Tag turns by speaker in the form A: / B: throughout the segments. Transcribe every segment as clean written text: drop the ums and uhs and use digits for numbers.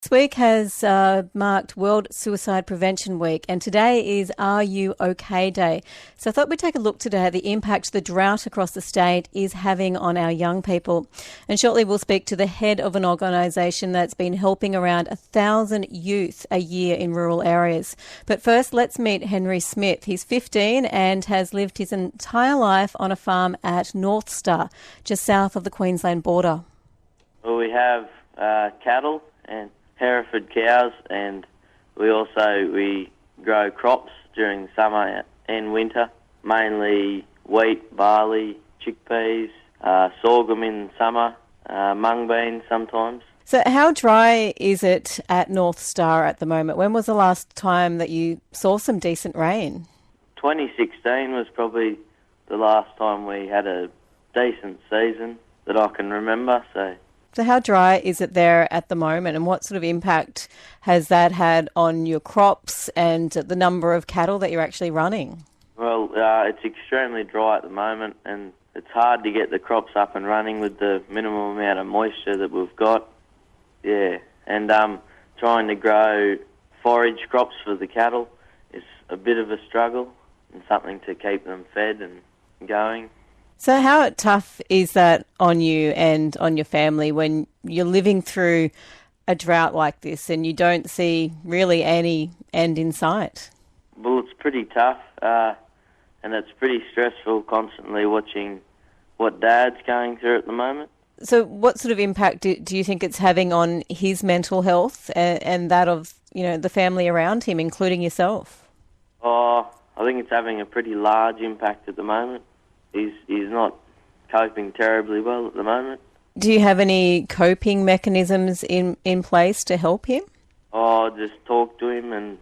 A: This week has marked World Suicide Prevention Week, and today is Are You OK Day. So I thought we'd take a look today at the impact the drought across the state is having on our young people. And shortly we'll speak to the head of an organisation that's been helping around 1,000 youth a year in rural areas. But first, let's meet Henry Smith. He's 15 and has lived his entire life on a farm at North Star, just south of the Queensland border.
B: Well, we have cattle and Hereford cows, and we grow crops during summer and winter, mainly wheat, barley, chickpeas, sorghum in summer, mung beans sometimes.
A: So how dry is it at North Star at the moment? When was the last time that you saw some decent rain?
B: 2016 was probably the last time we had a decent season that I can remember.
A: So how dry is it there at the moment, and what sort of impact has that had on your crops and the number of cattle that you're actually running?
B: Well, it's extremely dry at the moment, and it's hard to get the crops up and running with the minimum amount of moisture that we've got. Yeah, and trying to grow forage crops for the cattle is a bit of a struggle and something to keep them fed and going.
A: So how tough is that on you and on your family when you're living through a drought like this and you don't see really any end in sight?
B: Well, it's pretty tough, and it's pretty stressful constantly watching what Dad's going through at the moment.
A: So what sort of impact do you think it's having on his mental health and that of, the family around him, including yourself?
B: Oh, I think it's having a pretty large impact at the moment. He's not coping terribly well at the moment.
A: Do you have any coping mechanisms in place to help him?
B: Oh, just talk to him and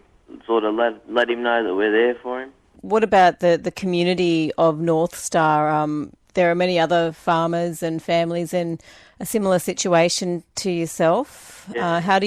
B: sort of let him know that we're there for him.
A: What about the community of North Star? There are many other farmers and families in a similar situation to yourself.
B: Yeah.
A: How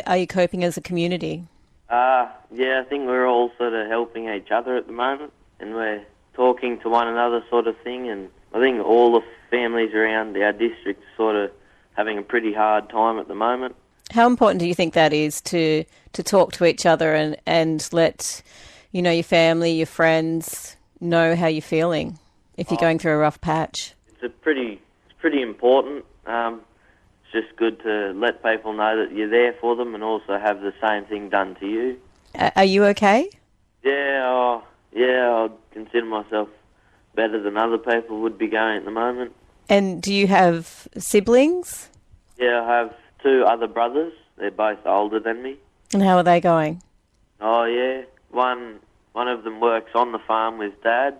A: are you coping as a community?
B: I think we're all sort of helping each other at the moment, and we're talking to one another sort of thing, and I think all the families around our district are sort of having a pretty hard time at the moment.
A: How important do you think that is to talk to each other and let your family, your friends know how you're feeling if you're going through a rough patch?
B: It's pretty important. It's just good to let people know that you're there for them and also have the same thing done to you.
A: Are you okay?
B: Yeah, I consider myself better than other people would be going at the moment.
A: And do you have siblings?
B: Yeah, I have two other brothers. They're both older than me.
A: And how are they going?
B: Oh, yeah. One of them works on the farm with Dad,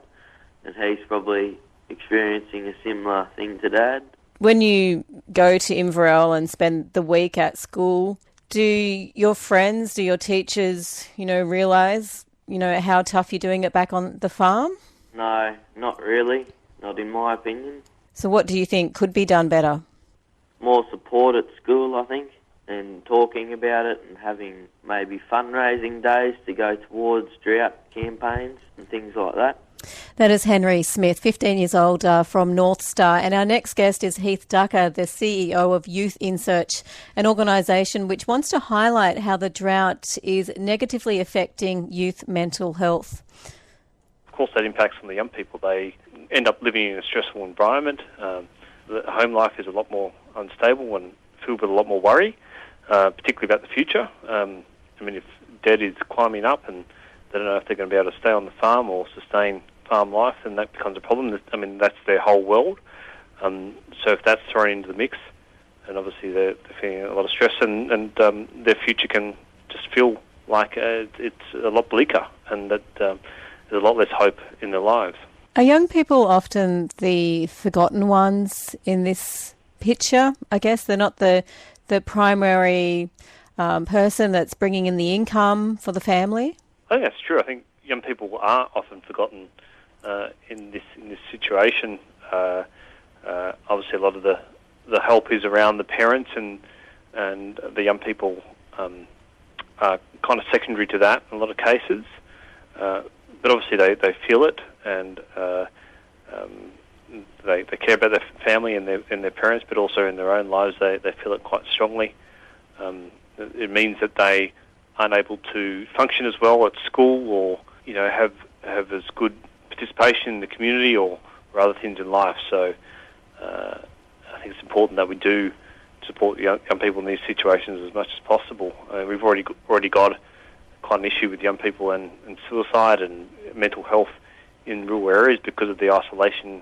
B: and he's probably experiencing a similar thing to Dad.
A: When you go to Inverell and spend the week at school, do your friends, do your teachers, realise how tough you're doing it back on the farm?
B: No, not really. Not in my opinion.
A: So what do you think could be done better?
B: More support at school, I think, and talking about it and having maybe fundraising days to go towards drought campaigns and things like that.
A: That is Henry Smith, 15 years old, from North Star. And our next guest is Heath Ducker, the CEO of Youth in Search, an organisation which wants to highlight how the drought is negatively affecting youth mental health.
C: Of course, that impacts on the young people. They end up living in a stressful environment. The home life is a lot more unstable and filled with a lot more worry, particularly about the future. If debt is climbing up and they don't know if they're going to be able to stay on the farm or sustain farm life, then that becomes a problem. That's their whole world. So if that's thrown into the mix, and obviously they're feeling a lot of stress, and their future can just feel like it's a lot bleaker, and that there's a lot less hope in their lives.
A: Are young people often the forgotten ones in this picture? I guess they're not the primary person that's bringing in the income for the family?
C: I think that's true. I think young people are often forgotten in this situation. Obviously, a lot of the help is around the parents, and the young people are kind of secondary to that in a lot of cases. But obviously, they feel it, and they care about their family and their parents, but also in their own lives, they feel it quite strongly. It means that they aren't able to function as well at school, or have as good participation in the community or other things in life. So I think it's important that we do support young people in these situations as much as possible. We've already got quite an issue with young people and suicide and mental health in rural areas because of the isolation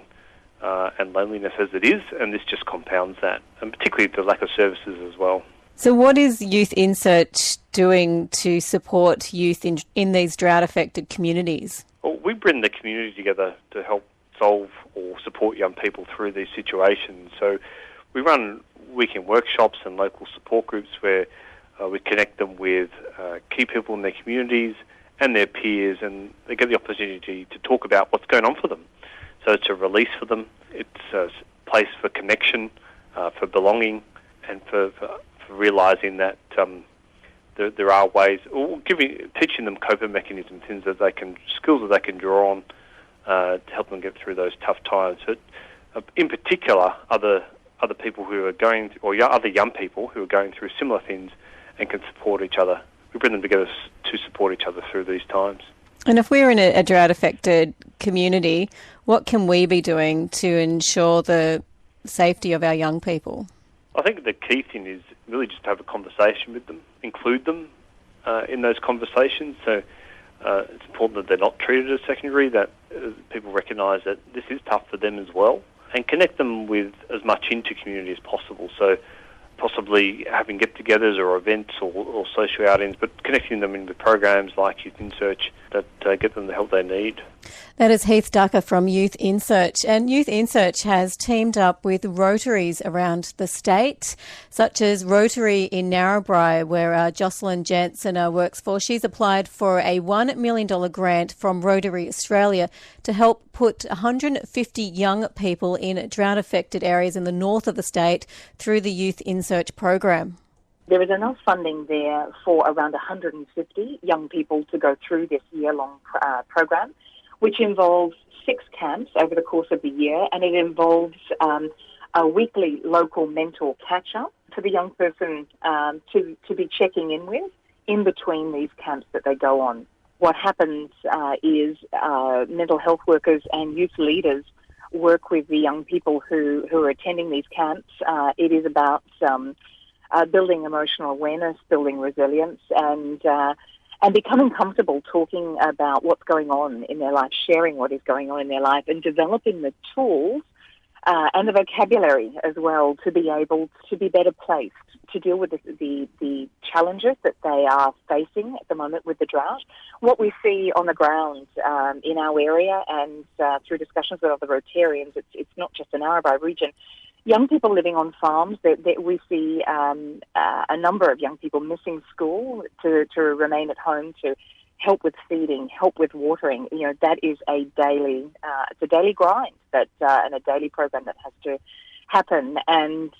C: and loneliness as it is, and this just compounds that, and particularly the lack of services as well.
A: So what is Youth InSearch doing to support youth in these drought-affected communities?
C: Well, we bring the community together to help solve or support young people through these situations. So we run weekend workshops and local support groups where we connect them with key people in their communities and their peers, and they get the opportunity to talk about what's going on for them. So it's a release for them. It's a place for connection, for belonging, and for realising that there are ways, or teaching them coping mechanisms, skills that they can draw on to help them get through those tough times. But in particular, other people who are other young people who are going through similar things and can support each other. We bring them together to support each other through these times.
A: And if we're in a drought-affected community, what can we be doing to ensure the safety of our young people?
C: I think the key thing is really just to have a conversation with them, include them in those conversations. So it's important that they're not treated as secondary, that people recognise that this is tough for them as well, and connect them with as much into community as possible. So possibly having get-togethers or events or social outings, but connecting them into programs like Youth InSearch that get them the help they need.
A: That is Heath Ducker from Youth InSearch. And Youth InSearch has teamed up with Rotaries around the state, such as Rotary in Narrabri, where Jocelyn Jensen works for. She's applied for a $1 million grant from Rotary Australia to help put 150 young people in drought-affected areas in the north of the state through the Youth InSearch program.
D: There is enough funding there for around 150 young people to go through this year-long program, which involves 6 camps over the course of the year, and it involves a weekly local mentor catch-up for the young person to be checking in with in between these camps that they go on. What happens is mental health workers and youth leaders work with the young people who are attending these camps. It is about building emotional awareness, building resilience, and becoming comfortable talking about what's going on in their life, sharing what is going on in their life, and developing the tools and the vocabulary as well to be able to be better placed to deal with the challenges that they are facing at the moment with the drought. What we see on the ground in our area and through discussions with other Rotarians, it's not just in our region. Young people living on farms, we see a number of young people missing school to remain at home to help with feeding, help with watering. That is a daily grind and a daily program that has to happen. And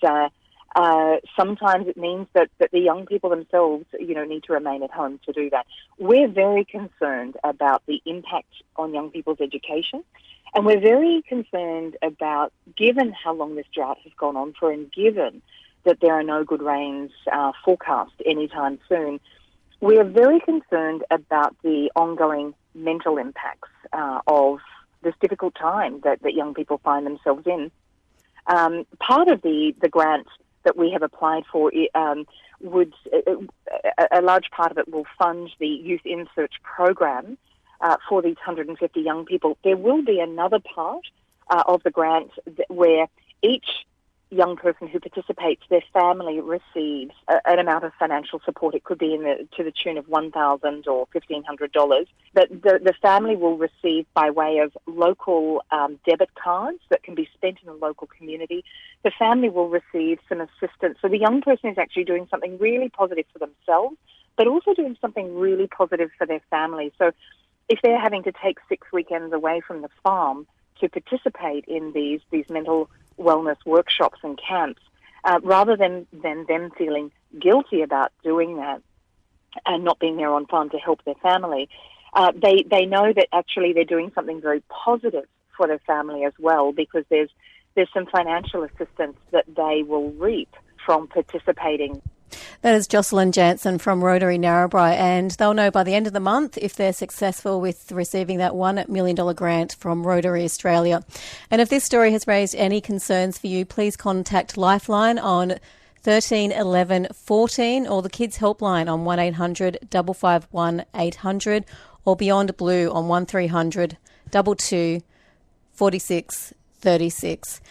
D: sometimes it means that the young people themselves, need to remain at home to do that. We're very concerned about the impact on young people's education. And we're very concerned about, given how long this drought has gone on for, and given that there are no good rains forecast anytime soon, we are very concerned about the ongoing mental impacts of this difficult time that young people find themselves in. Part of the grant that we have applied for would a large part of it will fund the Youth InSearch program for these 150 young people. There will be another part of the grant where each young person who participates, their family receives an amount of financial support. It could be to the tune of $1,000 or $1,500. But the family will receive by way of local debit cards that can be spent in the local community. The family will receive some assistance. So the young person is actually doing something really positive for themselves, but also doing something really positive for their family. So if they're having to take 6 weekends away from the farm to participate in these mental wellness workshops and camps, rather than them feeling guilty about doing that and not being there on farm to help their family, they know that actually they're doing something very positive for their family as well, because there's some financial assistance that they will reap from participating.
A: That is Jocelyn Jansen from Rotary Narrabri, and they'll know by the end of the month if they're successful with receiving that $1 million grant from Rotary Australia. And if this story has raised any concerns for you, please contact Lifeline on 13 11 14 or the Kids Helpline on 1800 551 800 or Beyond Blue on 1300 22 46 36.